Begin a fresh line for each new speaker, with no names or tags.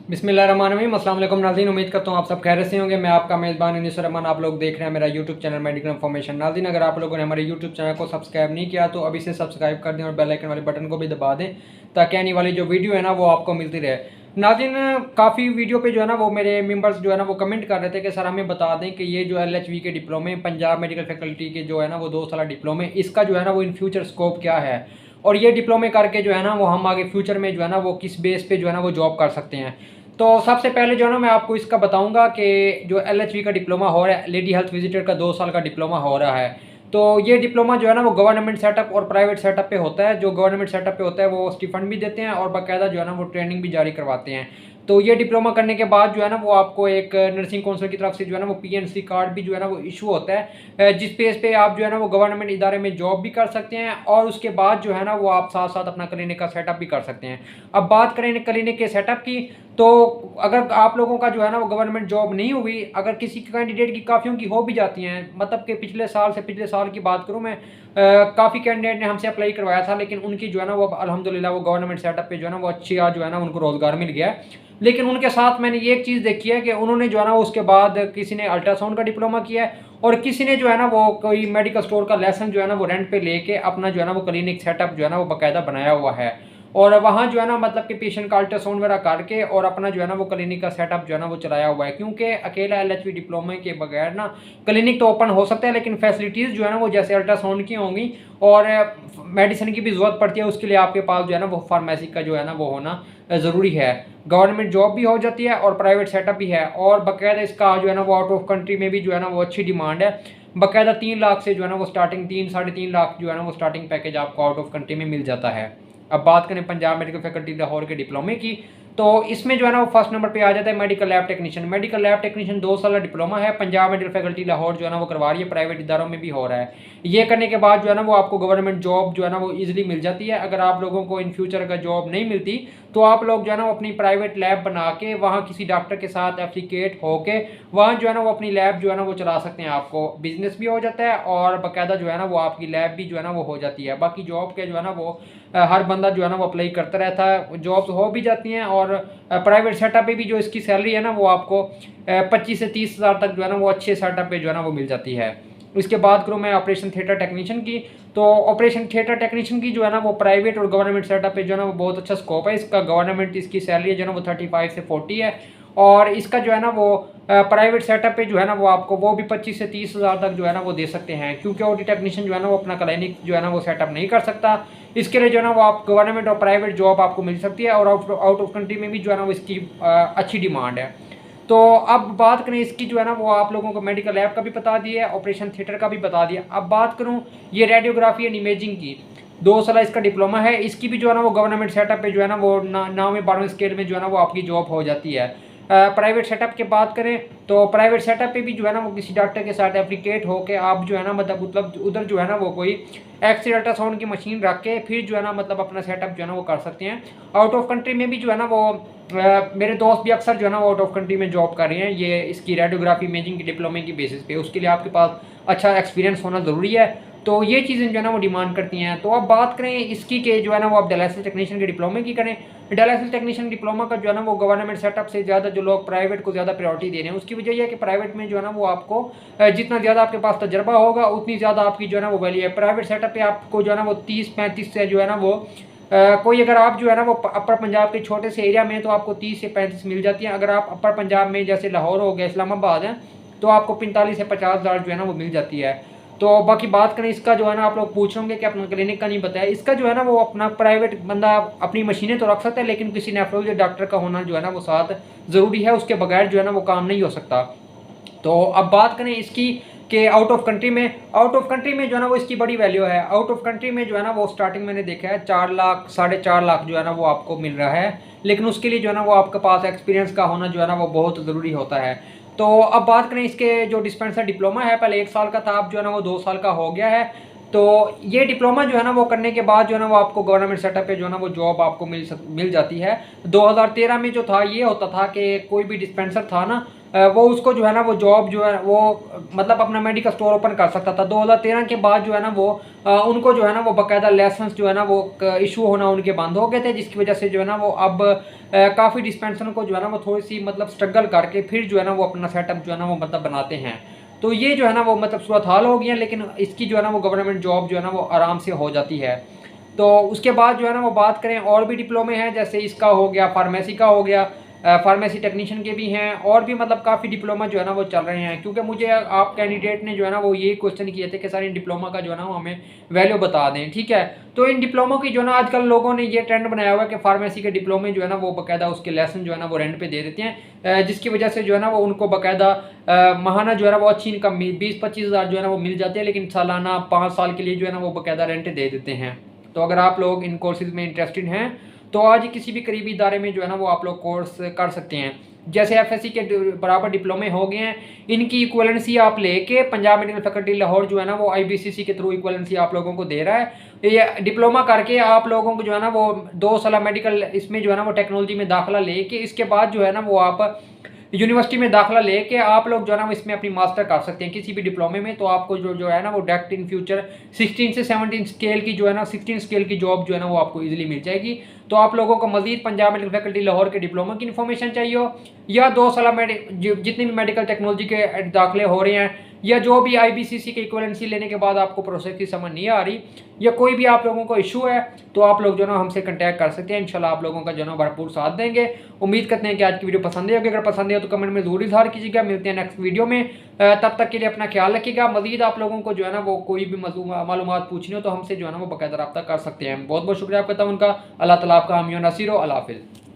बिस्मिल्लाहिर्रहमानिर्रहीम। अस्सलाम वालेकुम नाज़रीन, उम्मीद करता हूँ आप सब खैरियत से होंगे। मैं आपका मेज़बान अनीस रहमान, आप लोग देख रहे हैं मेरा यूट्यूब चैनल मेडिकल इन्फॉर्मेशन। नाज़रीन, अगर आप लोगों ने हमारे यूट्यूब चैनल को सब्सक्राइब नहीं किया तो अभी से सब्सक्राइब कर दें और बेल आइकन वाले बटन को भी दबा दें ताकि आने वाली जो वीडियो है ना वो आपको मिलती रहे। नाज़रीन, काफ़ी वीडियो पे जो है ना वो मेरे मेंबर्स जो है ना वो कमेंट कर रहे थे कि सर हमें बता दें कि ये जो LHV के डिप्लोमे पंजाब मेडिकल फैकल्टी के जो है ना वो 2 साल डिप्लोमे, इसका जो है ना वो इन फ्यूचर स्कोप क्या है और ये डिप्लोमे करके जो है ना वो हम आगे फ्यूचर में जो है ना वो किस बेस पे जो है ना वो जॉब कर सकते हैं। तो सबसे पहले जो है ना मैं आपको इसका बताऊंगा कि जो LHV का डिप्लोमा हो रहा है, लेडी हेल्थ विजिटर का 2 साल का डिप्लोमा हो रहा है। तो ये डिप्लोमा जो है ना वो गवर्नमेंट सेटअप और प्राइवेट सेटअप पे होता है। जो गवर्नमेंट सेटअप पे होता है वो स्टिफंड भी देते हैं और बाकायदा जो है ना वो ट्रेनिंग भी जारी करवाते हैं। तो ये डिप्लोमा करने के बाद जो है ना वो आपको एक नर्सिंग काउंसिल की तरफ से जो है ना वो PNC कार्ड भी जो है ना वो इशू होता है, जिस बेस पे आप जो है ना वो गवर्नमेंट इदारे में जॉब भी कर सकते हैं और उसके बाद जो है ना वो आप साथ साथ अपना क्लिनिक का सेटअप भी कर सकते हैं। अब बात करें क्लिनिक के सेटअप की, तो अगर आप लोगों का जो है ना वो गवर्नमेंट जॉब नहीं हुई, अगर किसी कैंडिडेट की काफ़ियों की हो भी जाती हैं, मतलब कि पिछले साल की बात करूं मैं, काफ़ी कैंडिडेट ने हमसे अप्लाई करवाया था लेकिन उनकी जो है ना वो अल्हम्दुलिल्लाह वो गवर्नमेंट सेटअप पे जो है ना वो अच्छी आज जो है ना उनको रोज़गार मिल गया है। लेकिन उनके साथ मैंने ये एक चीज़ देखी है कि उन्होंने जो है ना उसके बाद किसी ने अल्ट्रासाउंड का डिप्लोमा किया है और किसी ने जो है ना वो कोई मेडिकल स्टोर का लेसन जो है ना वो रेंट पे लेके अपना जो है ना वो क्लिनिक सेटअप जो है ना वो बाकायदा बनाया हुआ है और वहाँ जो है ना मतलब कि पेशेंट का अल्ट्रासाउंड वगैरह करके और अपना जो है ना वो क्लिनिक का सेटअप जो है ना वो चलाया हुआ है। क्योंकि अकेला LHV डिप्लोमे के बगैर ना क्लिनिक तो ओपन हो सकता है लेकिन फैसिलिटीज़ जो है ना वो जैसे अल्ट्रासाउंड की होंगी और मेडिसिन की भी ज़रूरत पड़ती है, उसके लिए आपके पास जो है ना वो फार्मेसी का जो है ना वो होना ज़रूरी है। गवर्नमेंट जॉब भी हो जाती है और प्राइवेट सेटअप भी है और बाकायदा इसका जो है ना वो आउट ऑफ कंट्री में भी जो है ना वो अच्छी डिमांड है। बाकायदा 3 लाख से जो है ना वो स्टार्टिंग 3-3.5 लाख जो है ना वो स्टार्टिंग पैकेज आपको आउट ऑफ कंट्री में मिल जाता है। अब बात करें पंजाब मेडिकल फैकल्टी लाहौर के डिप्लोमे की, तो इसमें जो है ना वो फर्स्ट नंबर पे आ जाता है medical lab technician. Medical lab technician 2 साल डिप्लोमा है, पंजाब मेडिकल फैकल्टी लाहौर जो है ना वो करवा रही है, प्राइवेट इदारों में भी हो रहा है। ये करने के बाद जो है ना वो आपको गवर्नमेंट जॉब जो है ना वो ईजिली मिल जाती है। अगर आप लोगों को इन फ्यूचर का जॉब नहीं मिलती तो आप लोग जो है ना वो अपनी प्राइवेट लैब बना के वहाँ किसी डॉक्टर के साथ एफिलिएट होके वहाँ जो है ना वो अपनी लैब जो है ना वो चला सकते हैं। आपको बिजनेस भी हो जाता है और बाकायदा जो है ना वो आपकी लैब भी जो है ना वो हो जाती है। बाकी जॉब के जो है ना वो हर बंदा जो है ना वो अप्लाई करता रहता है, जॉब्स हो भी जाती हैं और प्राइवेट सेटअप पे भी जो इसकी सैलरी है ना वो आपको 25 से 30 हज़ार तक जो है ना वो अच्छे सेटअप पे जो है ना वो मिल जाती है। इसके बाद करूँ मैं ऑपरेशन थिएटर टेक्नीशियन की, तो ऑपरेशन थिएटर टेक्नीशियन की जो है ना वो प्राइवेट और गवर्नमेंट सेटअप पे जो है ना वो बहुत अच्छा स्कोप है इसका। गवर्नमेंट इसकी सैलरी जो है ना वो 35 से 40 है और इसका जो है ना वो प्राइवेट सेटअप पे जो है ना वो आपको वो भी 25 से 30 हज़ार तक जो है ना वो दे सकते हैं। क्योंकि OT टेक्नीशियन जो है ना वो अपना क्लिनिक जो है ना वो सेटअप नहीं कर सकता, इसके लिए जो है ना वो आप गवर्नमेंट और प्राइवेट जॉब आपको मिल सकती है और आउट ऑफ कंट्री में भी जो है ना वो इसकी अच्छी डिमांड है। तो अब बात करें इसकी जो है ना वो आप लोगों को मेडिकल लैब का भी बता दिया, ऑपरेशन थिएटर का भी बता दिया। अब बात करूं ये रेडियोग्राफी एंड इमेजिंग की, 2 साल इसका डिप्लोमा है, इसकी भी जो है ना वो गवर्नमेंट सेटअप पे जो है ना वो 9वीं 12वीं स्केल में जो है ना वो आपकी जॉब हो जाती है। प्राइवेट सेटअप की बात करें तो प्राइवेट सेटअप पे भी जो है ना वो किसी डॉक्टर के साथ एप्लीकेट होकर आप जो है ना मतलब उधर जो है ना वो कोई एक्सरे अल्ट्रासाउंड की मशीन रख के फिर जो है ना मतलब अपना सेटअप जो है ना वो कर सकते हैं। आउट ऑफ कंट्री में भी जो है ना वो मेरे दोस्त भी अक्सर जो है ना वो आउट ऑफ कंट्री में जॉब कर रहे हैं ये इसकी रेडियोग्राफी इमेजिंग की डिप्लोमे की बेसिस पे। उसके लिए आपके पास अच्छा एक्सपीरियंस होना ज़रूरी है। तो ये चीज़ें जो है ना वो डिमांड करती हैं। तो अब बात करें इसकी के जो है ना वो आप डायलिसिस टेक्नीशियन के डिप्लोमे की करें। डायलिसिस टेक्नीशियन डिप्लोमा का जो है ना वो गवर्नमेंट सेटअप से ज़्यादा जो लोग प्राइवेट को ज़्यादा प्रायोरिटी दे रहे हैं, उसकी वजह यह है कि प्राइवेट में जो है ना वो आपको जितना ज़्यादा आपके पास तजर्बा होगा उतनी ज़्यादा आपकी जो है ना वो वैल्यू है। प्राइवेट सेटअप पे आपको जो है ना वो 30-35 से जो है ना वो कोई अगर आप जो है ना वो अपर पंजाब के छोटे से एरिया में तो आपको 30 से 35 मिल जाती है। अगर आप अपर पंजाब में जैसे लाहौर हो गया, इस्लामाबाद है, तो आपको 45 से 50 हज़ार जो है ना वो मिल जाती है। तो बाकी बात करें इसका जो है ना आप लोग पूछ होंगे कि अपना क्लिनिक का नहीं बताया, इसका जो है ना वो अपना प्राइवेट बंदा अपनी मशीनें तो रख सकता है लेकिन किसी नेफ्रोलॉजी डॉक्टर का होना जो है ना वो साथ ज़रूरी है, उसके बगैर जो है ना वो काम नहीं हो सकता। तो अब बात करें इसकी कि आउट ऑफ कंट्री में जो है ना वो इसकी बड़ी वैल्यू है। आउट ऑफ कंट्री में जो है ना वो स्टार्टिंग मैंने देखा है 4 लाख 4.5 लाख जो है ना वो आपको मिल रहा है, लेकिन उसके लिए जो है ना वो आपके पास एक्सपीरियंस का होना जो है ना वो बहुत ज़रूरी होता है। तो अब बात करें इसके जो डिस्पेंसर डिप्लोमा है, पहले 1 साल का था, अब जो है ना वो 2 साल का हो गया है। तो ये डिप्लोमा जो है ना वो करने के बाद जो है ना वो आपको गवर्नमेंट सेटअप पे जो है ना वो जॉब आपको मिल जाती है। 2013 में जो था ये होता था कि कोई भी डिस्पेंसर था ना वो उसको जो है ना वो जॉब जो है वो मतलब अपना मेडिकल स्टोर ओपन कर सकता था। 2013 के बाद जो है ना वो उनको जो है ना वो बाकायदा लाइसेंस जो है ना वो इशू होना उनके बंद हो गए थे, जिसकी वजह से जो है ना वो अब काफ़ी डिस्पेंसरों को जो है ना वो थोड़ी सी मतलब स्ट्रगल करके फिर जो है ना वो अपना सेटअप जो है ना वो मतलब बनाते हैं। तो ये जो है ना वो मतलब सूरत हाल हो गई है, लेकिन इसकी जो है ना वो गवर्नमेंट जॉब जो है ना वो आराम से हो जाती है। तो उसके बाद जो है ना वो बात करें और भी डिप्लोमे हैं, जैसे इसका हो गया, फार्मेसी का हो गया, फार्मेसी टेक्नीशियन के भी हैं, और भी मतलब काफ़ी डिप्लोमा जो है ना वो चल रहे हैं। क्योंकि मुझे आप कैंडिडेट ने जो है ना वो ये क्वेश्चन किए थे कि सर इन डिप्लोमा का जो है ना वो हमें वैल्यू बता दें, ठीक है। तो इन डिप्लोमो की जो है ना आजकल लोगों ने ये ट्रेंड बनाया हुआ है कि फार्मेसी के डिप्लोमे जो है ना वो बाकायदा उसके लेसन जो है ना वो रेंट पे दे देते हैं, जिसकी वजह से जो है ना वो उनको बाकायदा महाना जो है ना वो अच्छी इनकम 20-25 हज़ार जो है ना वो मिल जाती है, लेकिन सालाना 5 साल के लिए जो है ना वो बाकायदा रेंट दे देते हैं। तो अगर आप लोग इन कोर्सेज में इंटरेस्टेड हैं तो आज किसी भी करीबी इदारे में जो है ना वो आप लोग कोर्स कर सकते हैं। जैसे एफएससी के बराबर डिप्लोमे हो गए हैं, इनकी इक्वलेंसी आप लेके पंजाब मेडिकल फैकल्टी लाहौर जो है ना वो आईबीसीसी के थ्रू इक्वलेंसी आप लोगों को दे रहा है। ये डिप्लोमा करके आप लोगों को जो है ना वो 2 साल मेडिकल इसमें जो है ना वो टेक्नोलॉजी में दाखिला लेके इसके बाद जो है ना वो आप यूनिवर्सिटी में दाखिला लेके आप लोग जो है ना वो इसमें अपनी मास्टर कर सकते हैं किसी भी डिप्लोमे में। तो आपको जो जो है ना वो डायरेक्ट इन फ्यूचर 16 से 17 स्केल की जो है ना 16 स्केल की जॉब जो है ना वो आपको इजीली मिल जाएगी। तो आप लोगों को मजीद पंजाब मेडिकल फैकल्टी लाहौर के डिप्लोमा की इन्फॉर्मेशन चाहिए हो, या 2 साल जितने भी मेडिकल टेक्नोलॉजी के दाखिले हो रहे हैं, या जो भी आईबीसीसी के इक्वलेंसी लेने के बाद आपको प्रोसेस की समझ नहीं आ रही, या कोई भी आप लोगों को इशू है, तो आप लोग जो ना हमसे कांटेक्ट कर सकते हैं। इंशाल्लाह आप लोगों का जो ना भरपूर साथ देंगे। उम्मीद करते हैं कि आज की वीडियो पसंद है, अगर पसंद है तो कमेंट में जरूर इजहार कीजिएगा। मिलते हैं नेक्स्ट वीडियो में, तब तक के लिए अपना ख्याल रखिएगा। मजीद आप लोगों को जो है ना वो कोई भी मालूमात पूछनी हो तो हमसे जो है ना वो बाकायदा रब्ता कर सकते हैं। बहुत बहुत शुक्रिया आपका उनका। अल्लाह ताला आपका हामी और नसीर हो। अल्लाह हाफिज़।